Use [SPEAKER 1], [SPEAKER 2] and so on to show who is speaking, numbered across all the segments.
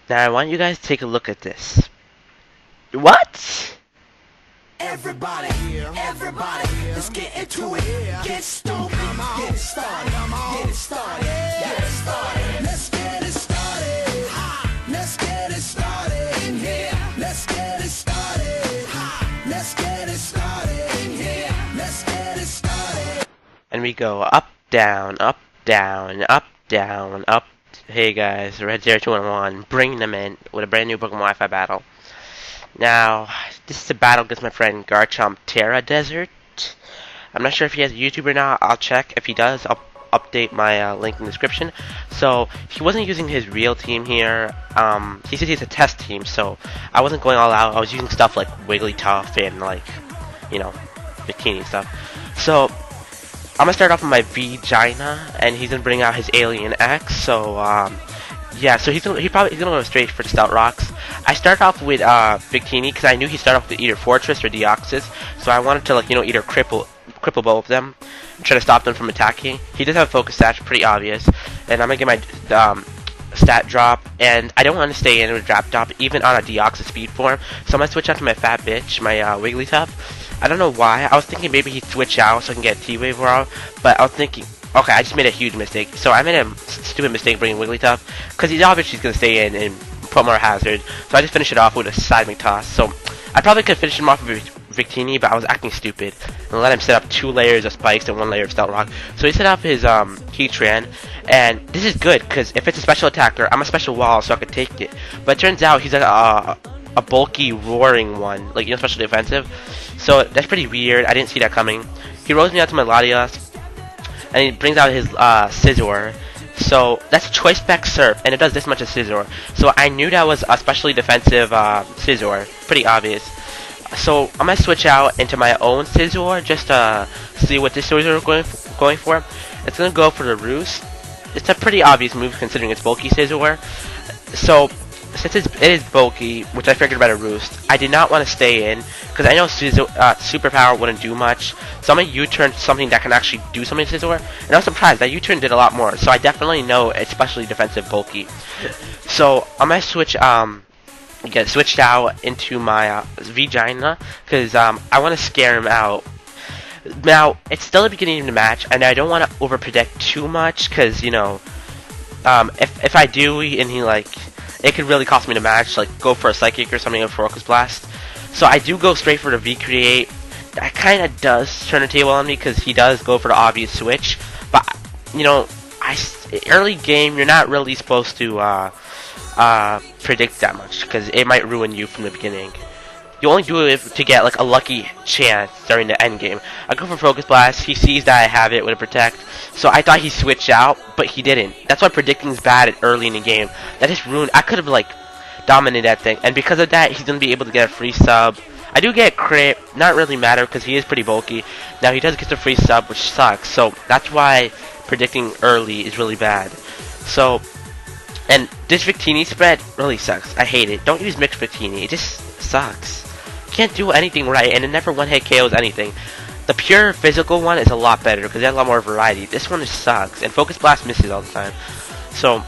[SPEAKER 1] Now I want you guys to take a look at this. What?
[SPEAKER 2] Everybody, everybody, let's get into it. Get stoked, get it started, get it started, get it started. Let's get it started. Let's get it started in here. Let's get it started. Let's get it started in here. Let's get it started.
[SPEAKER 1] And we go up, down, up, down, up, down, up. Hey guys, Red 0211, bringing them in with a brand new Pokemon Wi-Fi battle. Now, this is a battle against my friend Garchomp Terra Desert. I'm not sure if he has a YouTube or not. I'll check. If he does, I'll update my link in the description. So, he wasn't using his real team here. He said he's a test team, so I wasn't going all out. I was using stuff like Wigglytuff and, like, you know, Bikini stuff. So, I'm gonna start off with my Vagina, and he's gonna bring out his Alien X. So, yeah, so he's gonna go straight for the Stout Rocks. I started off with Bikini because I knew he started off with either Fortress or Deoxys, so I wanted to, like, you know, either cripple both of them and try to stop them from attacking. He does have Focus Sash, pretty obvious, and I'm gonna get my stat drop, and I don't want to stay in with Drop Drop even on a Deoxys speed form, so I'm gonna switch out to my Fat Bitch, my Wigglytuff. I don't know why. I was thinking maybe he'd switch out so I can get a T-Wave Roar, but I was thinking, okay, I just made a huge mistake. So I made a stupid mistake bringing Wigglytuff, because he's obviously going to stay in and put more hazard. So I just finished it off with a Seismic Toss. So I probably could finish him off with Victini, but I was acting stupid and let him set up 2 layers of spikes and 1 layer of Stout Rock. So he set up his Heatran, and this is good, because if it's a special attacker, I'm a special wall, so I could take it. But it turns out he's like a bulky roaring one, like, you know, special defensive. So that's pretty weird. I didn't see that coming. He rolls me out to my Latios, and he brings out his Scizor. So that's Choice Spec Surf, and it does this much as Scizor. So I knew that was a specially defensive Scizor. Pretty obvious. So I'm gonna switch out into my own Scizor just to see what this Scizor is going for. It's gonna go for the Roost. It's a pretty obvious move considering it's bulky Scizor. So since it is bulky, which I figured about a Roost, I did not want to stay in because I know Superpower wouldn't do much. So I'm gonna U-turn something that can actually do something to Scizor, and I was surprised that U-turn did a lot more. So I definitely know it's especially defensive bulky. So I'm gonna switch get switched out into my Vagina because I want to scare him out. Now it's still the beginning of the match, and I don't want to overpredict too much because, you know, if I do and he, like, it could really cost me the match, like go for a Psychic or something, or Focus Blast. So I do go straight for the V-Create. That kind of does turn the table on me because he does go for the obvious switch. But, you know, early game, you're not really supposed to predict that much because it might ruin you from the beginning. You only do it to get, like, a lucky chance during the end game. I go for Focus Blast. He sees that I have it with a Protect, so I thought he switched out, but he didn't. That's why predicting is bad early in the game. That just ruined. I could have, like, dominated that thing, and because of that, he's gonna be able to get a free sub. I do get crit, not really matter because he is pretty bulky. Now he does get the free sub, which sucks. So that's why predicting early is really bad. So, and this Victini spread really sucks. I hate it. Don't use mixed Victini. It just sucks. Can't do anything right, and it never one-hit KOs anything. The pure physical one is a lot better because it has a lot more variety. This one just sucks, and Focus Blast misses all the time. So,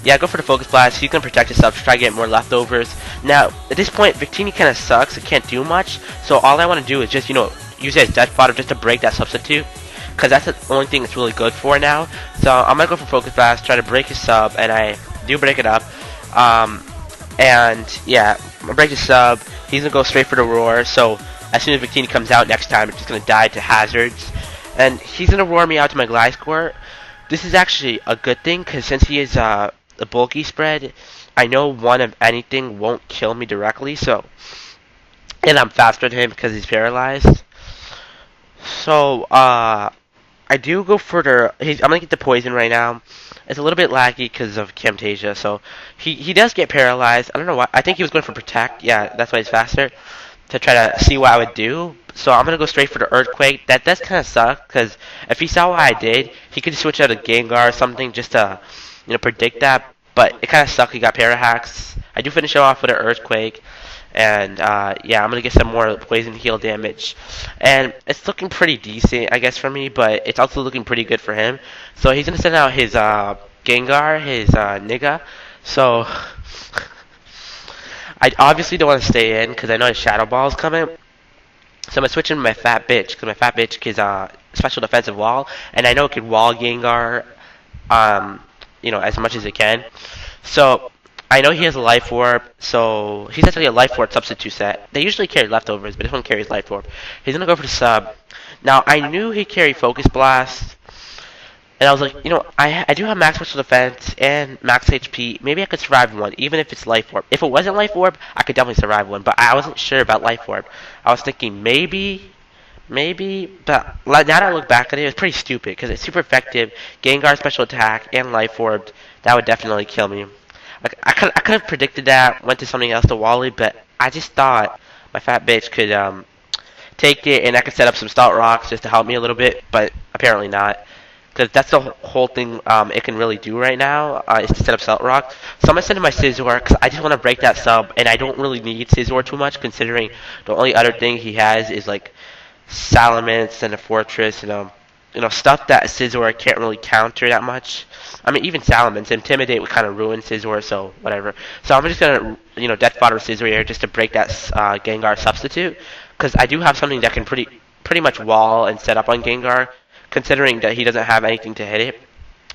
[SPEAKER 1] yeah, go for the Focus Blast. He's going to protect himself to try to get more leftovers. Now, at this point, Victini kind of sucks. It can't do much, so all I want to do is just, you know, use it as Death Fodder just to break that substitute, because that's the only thing it's really good for now. So, I'm going to go for Focus Blast, try to break his sub, and I do break it up. And, yeah, I'm going to break his sub. He's going to go straight for the Roar, so as soon as Victini comes out next time, it's just going to die to hazards. And he's going to Roar me out to my Gliscor. This is actually a good thing, because since he is a bulky spread, I know one of anything won't kill me directly, so, and I'm faster than him because he's paralyzed. So, I do go for the, I'm going to get the Poison right now. It's a little bit laggy because of Camtasia, so he does get paralyzed. I don't know why. I think he was going for Protect. Yeah, that's why he's faster, to try to see what I would do. So I'm going to go straight for the Earthquake. That does kind of suck, because if he saw what I did, he could switch out a Gengar or something just to, you know, predict that. But it kind of sucked. He got Parahacks. I do finish him off with an Earthquake. And, yeah, I'm going to get some more Poison Heal damage. And it's looking pretty decent, I guess, for me, but it's also looking pretty good for him. So he's going to send out his Gengar, his Nigga. So I obviously don't want to stay in because I know his Shadow Ball is coming. So I'm gonna switch in my Fat Bitch because my Fat Bitch is special defensive wall, and I know it can wall Gengar, um, as much as it can. So I know he has a Life Orb, so he's actually a Life Orb substitute set. They usually carry leftovers, but this one carries Life Orb. He's gonna go for the sub. Now I knew he carried Focus Blast, and I was like, I do have max special defense and max HP. Maybe I could survive one, even if it's Life Orb. If it wasn't Life Orb, I could definitely survive one, but I wasn't sure about Life Orb. I was thinking maybe, but now that I look back at it, it's pretty stupid because it's super effective. Gengar special attack and Life Orb, that would definitely kill me. Like I could have predicted that, went to something else to Wally, but I just thought my Fat Bitch could take it and I could set up some Stout Rocks just to help me a little bit, but apparently not. Because that's the whole thing it can really do right now, is to set up Salt Rock. So I'm going to send in my Scizor, because I just want to break that sub, and I don't really need Scizor too much, considering the only other thing he has is, like, Salamence and a Fortress, stuff that Scizor can't really counter that much. I mean, even Salamence, Intimidate would kind of ruin Scizor, so whatever. So I'm just going to, Death Fodder Scizor here just to break that Gengar substitute, because I do have something that can pretty much wall and set up on Gengar, considering that he doesn't have anything to hit it.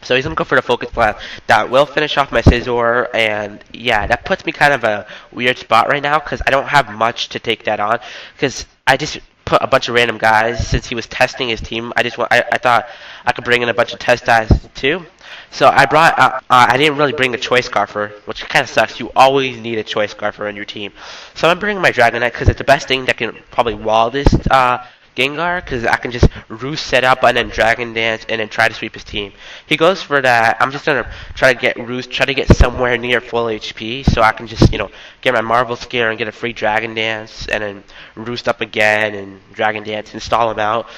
[SPEAKER 1] So he's going to go for the Focus Blast. That will finish off my Scizor, and yeah, that puts me kind of a weird spot right now, because I don't have much to take that on, because I just put a bunch of random guys. Since he was testing his team, I thought I could bring in a bunch of test guys too. So I didn't really bring the Choice Scarfer, which kind of sucks. You always need a Choice Scarfer on your team. So I'm bringing my Dragonite, because it's the best thing that can probably wall this Gengar, because I can just Roost set up and then Dragon Dance and then try to sweep his team. He goes for that. I'm just going to try to get Roost, try to get somewhere near full HP so I can just, get my Marvel Scare and get a free Dragon Dance and then Roost up again and Dragon Dance and stall him out.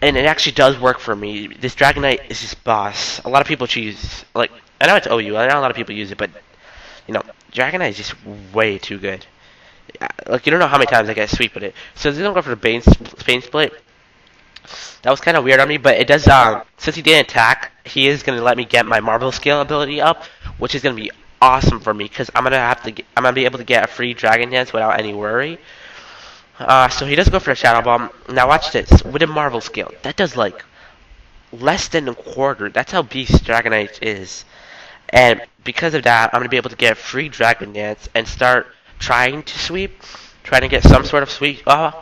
[SPEAKER 1] And it actually does work for me. This Dragonite is just boss. A lot of people choose, I know it's OU, I know a lot of people use it, but, Dragonite is just way too good. Like, you don't know how many times I get a sweep with it. So they're gonna go for the Bane Split. That was kind of weird on me, but it does, since he didn't attack, he is gonna let me get my Marvel Scale ability up, which is gonna be awesome for me, because I'm gonna be able to get a free Dragon Dance without any worry. So he does go for a Shadow Bomb. Now watch this, with a Marvel Scale, that does, like, less than a quarter. That's how beast Dragonite is. And because of that, I'm gonna be able to get a free Dragon Dance and start trying to get some sort of sweep off.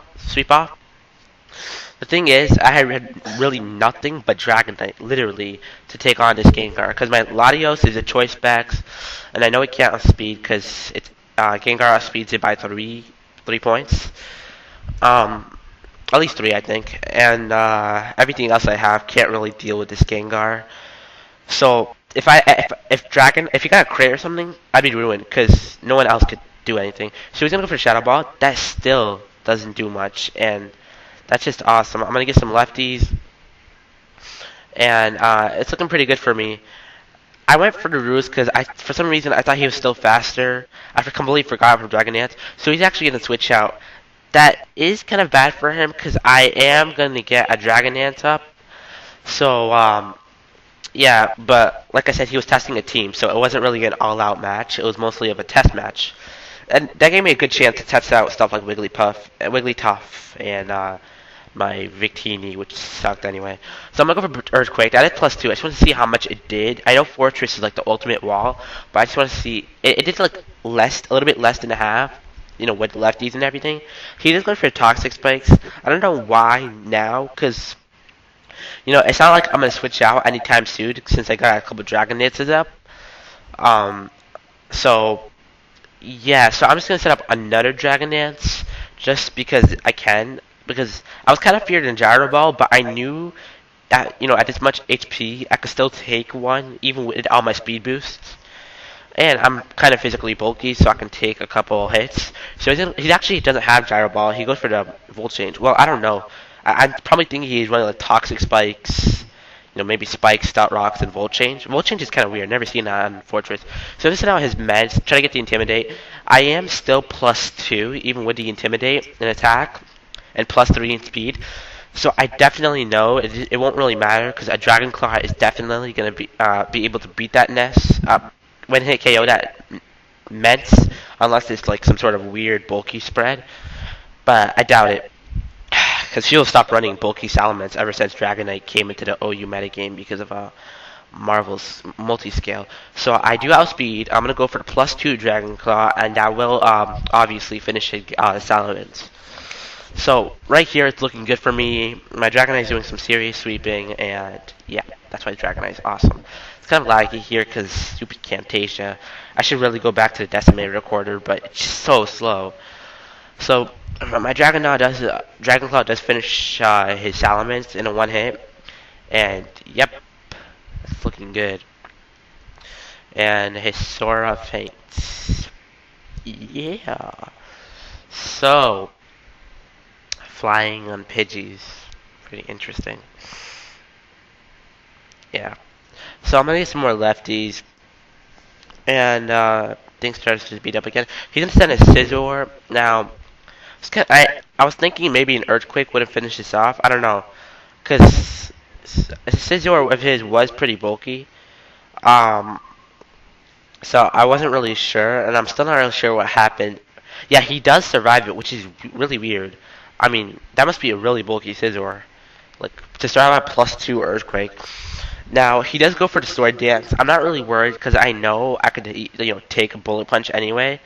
[SPEAKER 1] The thing is, I had really nothing but Dragonite, literally, to take on this Gengar, because my Latios is a choice specs, and I know it can't outspeed, because it's Gengar outspeeds it by three points. At least 3, I think, and everything else I have can't really deal with this Gengar. So if he got a crit or something, I'd be ruined, because no one else could do anything. So he's gonna go for Shadow Ball. That still doesn't do much, and that's just awesome. I'm gonna get some lefties, and it's looking pretty good for me. I went for the Roost because for some reason, I thought he was still faster. I completely forgot for Dragon Dance. So he's actually gonna switch out. That is kind of bad for him because I am gonna get a Dragon Dance up. So yeah, but like I said, he was testing a team, so it wasn't really an all-out match. It was mostly of a test match. And that gave me a good chance to test out stuff like Wigglytuff, and my Victini, which sucked anyway. So I'm gonna go for Earthquake. That is +2. I just want to see how much it did. I know Fortress is like the ultimate wall, but I just want to see. It did like a little bit less than a half, with lefties and everything. He just goes for Toxic Spikes. I don't know why now, because it's not like I'm gonna switch out anytime soon since I got a couple Dragon Dances up. So yeah, so I'm just gonna set up another Dragon Dance just because I can. Because I was kind of feared in Gyro Ball, but I knew that at this much HP, I could still take one even with all my speed boosts. And I'm kind of physically bulky, so I can take a couple hits. So he actually doesn't have Gyro Ball. He goes for the Volt Change. Well, I don't know. I'm probably thinking he's running like Toxic Spikes, maybe Spikes, Stout Rocks, and Volt Change. Volt Change is kind of weird. Never seen that on Fortress. So this is now his meds. Try to get the Intimidate. I am still +2, even with the Intimidate in attack, and +3 in speed. So I definitely know it won't really matter, because a Dragon Claw is definitely going to be able to beat that Ness. When hit KO, that immense unless it's like some sort of weird bulky spread. But I doubt it. Because he'll stop running bulky Salamence ever since Dragonite came into the OU metagame because of Marvel's multi-scale. So I do outspeed. I'm going to go for the +2 Dragon Claw, and that will obviously finish Salamence. So right here, it's looking good for me. My Dragonite is doing some serious sweeping, and yeah, that's why Dragonite is awesome. It's kind of laggy here because stupid Camtasia. I should really go back to the decimator recorder, but it's just so slow. So my Dragon Claw does finish his Salamence in a one hit, and yep, it's looking good. And his Sora faints. Yeah. So flying on Pidgeys, pretty interesting. Yeah. So I'm gonna get some more lefties, and things starts to beat up again. He's gonna send a Scizor now. I was thinking maybe an Earthquake would have finished this off. I don't know, because Scizor of his was pretty bulky. Um, so I wasn't really sure, and I'm still not really sure what happened. Yeah, he does survive it, which is really weird. I mean, that must be a really bulky Scizor. Like, to start out at +2 Earthquake. Now, he does go for the Sword Dance. I'm not really worried, because I know I could, take a Bullet Punch anyway.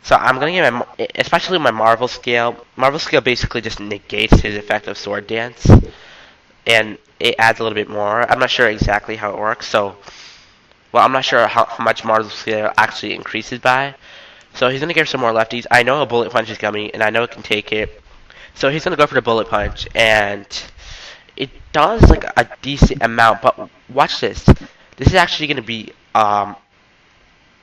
[SPEAKER 1] So I'm gonna get especially my Marvel Scale. Marvel Scale basically just negates his effect of Sword Dance, and it adds a little bit more. I'm not sure exactly how it works, so well, I'm not sure how much Marvel Scale actually increases by. So he's gonna give some more lefties. I know a Bullet Punch is coming, and I know it can take it. So he's gonna go for the Bullet Punch, and it does like a decent amount. But watch this. This is actually gonna be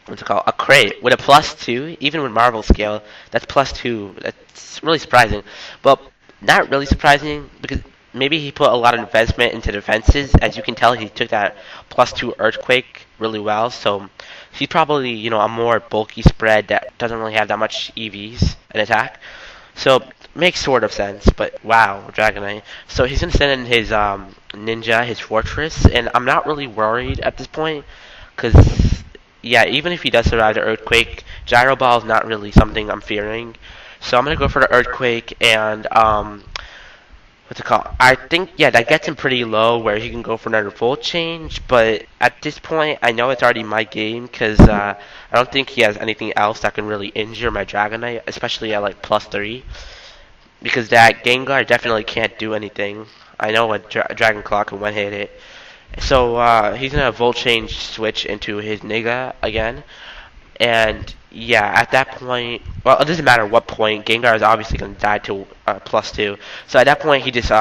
[SPEAKER 1] what's it called? A crate with a +2, even with Marvel Scale. That's +2. That's really surprising. But not really surprising because maybe he put a lot of investment into defenses. As you can tell, he took that +2 Earthquake really well. So he's probably, a more bulky spread that doesn't really have that much EVs and attack. So makes sort of sense, but wow, Dragonite. So he's gonna send in his Ninja, his Fortress, and I'm not really worried at this point, because yeah, even if he does survive the Earthquake, Gyro Ball is not really something I'm fearing. So I'm gonna go for the Earthquake, and what's it called? I think, yeah, that gets him pretty low where he can go for another Volt Change, but at this point I know it's already my game, because I don't think he has anything else that can really injure my Dragonite, especially at like +3, because that Gengar definitely can't do anything. I know a Dragon Claw can one hit it. So he's gonna Volt Change switch into his Niga again, and yeah, at that point, well, it doesn't matter what point. Gengar is obviously gonna die to +2. So at that point, he just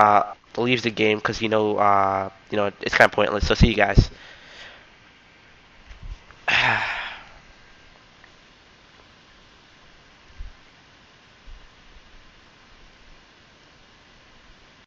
[SPEAKER 1] leaves the game because it's kind of pointless. So see you guys.